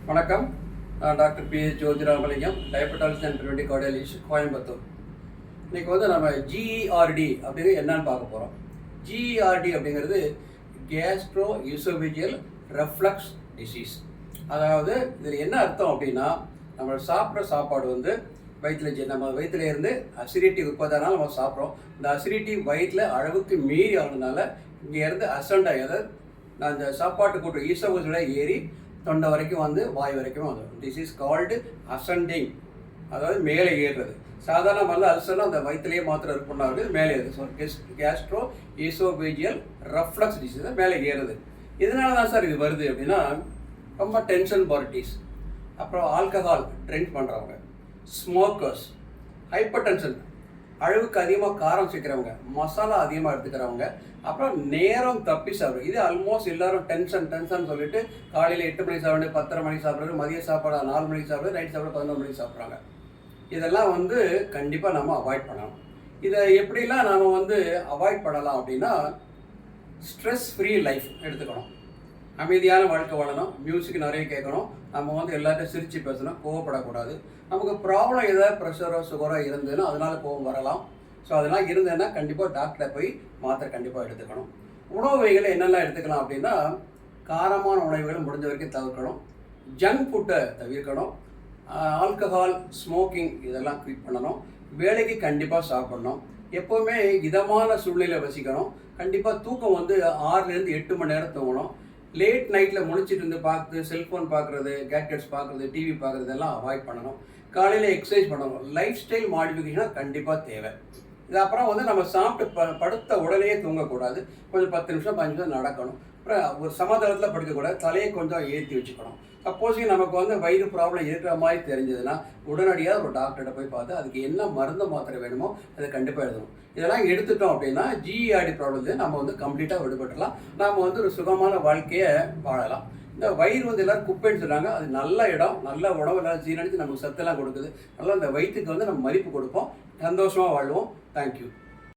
வணக்கம். நான் doctor P S. Jothiramalingam, diabetology and rheumatic cardiologist, Coimbatore. இன்றைக்கி வந்து நம்ம ஜிஇஆர்டி அப்படிங்கிறது என்னன்னு பார்க்க போகிறோம். ஜிஇஆர்டி அப்படிங்கிறது கேஸ்ட்ரோ ஈசோஃபேஜியல் ரெஃப்ளக்ஸ் டிசீஸ். அதாவது இதில் என்ன அர்த்தம் அப்படின்னா, நம்ம சாப்பிட்ற சாப்பாடு வந்து நம்ம வயிற்றுல இருந்து அசிடிட்டி உற்பத்தினால நம்ம சாப்பிட்றோம். இந்த அசிடிட்டி வயிற்றில் அளவுக்கு மீறி ஆனதுனால இங்கேருந்து அசண்டாகி, அதாவது நான் இந்த சாப்பாட்டு கூட்டு ஈசோஃபேஜில் ஏறி தொண்டை வரைக்கும் வந்து வாய் வரைக்கும் வந்துடும். திஸ் இஸ் கால்டு அசண்டிங், அதாவது மேலே ஏறுறது. சாதாரண வந்து அல்சர்லாம் அந்த வயிற்றுலேயே மாத்திரம் இருக்குன்னாரு மேலே ஏறுது. So Castro oesophageal reflex disease மேலே ஏறுது. இதனால தான் சார் இது வருது அப்படின்னா, ரொம்ப டென்ஷன் பார்ட்டிஸ், அப்புறம் ஆல்கஹால் ட்ரிங்க் பண்ணுறவங்க, ஸ்மோக்கர்ஸ், ஹைப்பர் டென்ஷன், அளவுக்கு அதிகமாக காரம் சேர்க்குறவங்க, மசாலா அதிகமாக எடுத்துக்கிறவங்க, அப்புறம் நேரம் தப்பி சாப்பிடுறது. இது ஆல்மோஸ்ட் எல்லாரும் டென்ஷன் சொல்லிட்டு காலையில் 8 மணிக்கு சாப்பிடுறது, 10:30 மணிக்கு சாப்பிட்றது, மதிய சாப்பாடு 4 மணிக்கு சாப்பிட்றது, நைட் சாப்பிட 11 மணிக்கு சாப்பிட்றாங்க. இதெல்லாம் வந்து கண்டிப்பாக நம்ம அவாய்ட் பண்ணணும். இதை எப்படிலாம் நாம் வந்து அவாய்ட் பண்ணலாம் அப்படின்னா, ஸ்ட்ரெஸ் ஃப்ரீ லைஃப் எடுத்துக்கணும், அமைதியான வாழ்க்கை வாழணும், மியூசிக் நிறைய கேட்கணும், நம்ம வந்து எல்லாத்தையும் சிரித்து பேசணும், கோவப்படக்கூடாது. நமக்கு ப்ராப்ளம் ஏதாவது ப்ரெஷரோ சுகரோ இருந்ததுன்னா அதனால கோவம் வரலாம். ஸோ அதெல்லாம் இருந்ததுன்னா கண்டிப்பாக டாக்டரை போய் மாத்திரை கண்டிப்பாக எடுத்துக்கணும். உணவு வகைகளை என்னெல்லாம் எடுத்துக்கலாம் அப்படின்னா, காரமான உணவுகளை முடிஞ்ச வரைக்கும் தவிர்க்கணும், ஜங்க் ஃபுட்டை தவிர்க்கணும், ஆல்கஹால், ஸ்மோக்கிங் இதெல்லாம் குவிட் பண்ணணும், வேலைக்கு கண்டிப்பாக சாப்பிடணும், எப்போவுமே இதமான சூழ்நிலையில் வசிக்கணும், கண்டிப்பாக தூக்கம் வந்து 6லேருந்து 8 மணி நேரம் தூங்கணும், லேட் நைட்டில் முழிச்சிட்டு இருந்து பார்த்து செல்ஃபோன் பார்க்குறது, கேட்கெட்ஸ் பார்க்குறது, டிவி பார்க்குறதெல்லாம் அவாய்ட் பண்ணணும், காலையில் எக்ஸசைஸ் பண்ணணும், லைஃப் ஸ்டைல் மாடிஃபிகேஷனாக கண்டிப்பாக தேவை. இது அப்புறம் வந்து நம்ம சாப்பிட்டு படுத்த உடனே தூங்கக்கூடாது, கொஞ்சம் 10 நிமிஷம் 5 நிமிஷம் நடக்கணும், அப்புறம் ஒரு சமதளத்தில் படுக்கக்கூடாது, தலையை கொஞ்சம் ஏற்றி வச்சுக்கணும். சப்போஸ் நமக்கு வந்து வயிறு ப்ராப்ளம் இருக்கிற மாதிரி தெரிஞ்சதுன்னா உடனடியாக ஒரு டாக்டர்கிட்ட போய் பார்த்து அதுக்கு என்ன மருந்து மாத்திரை வேணுமோ அதை கண்டிப்பாக எழுதணும். இதெல்லாம் எடுத்துட்டோம் அப்படின்னா ஜிஇஆர்டி ப்ராப்ளத்தை நம்ம வந்து கம்ப்ளீட்டாக விடுபட்டுலாம், நாம் வந்து ஒரு சுகமான வாழ்க்கையை வாழலாம். இந்த வயிறு வந்து எல்லோரும் குப்பைன்னு சொல்கிறாங்க, அது நல்ல இடம், நல்ல உணவு, எல்லாம் ஜீரணித்து நமக்கு சத்தெல்லாம் கொடுக்குது. நல்லா இந்த வயிற்றுக்கு வந்து நம்ம மதிப்பு கொடுப்போம், சந்தோஷமாக வாழ்வோம். தேங்க்யூ.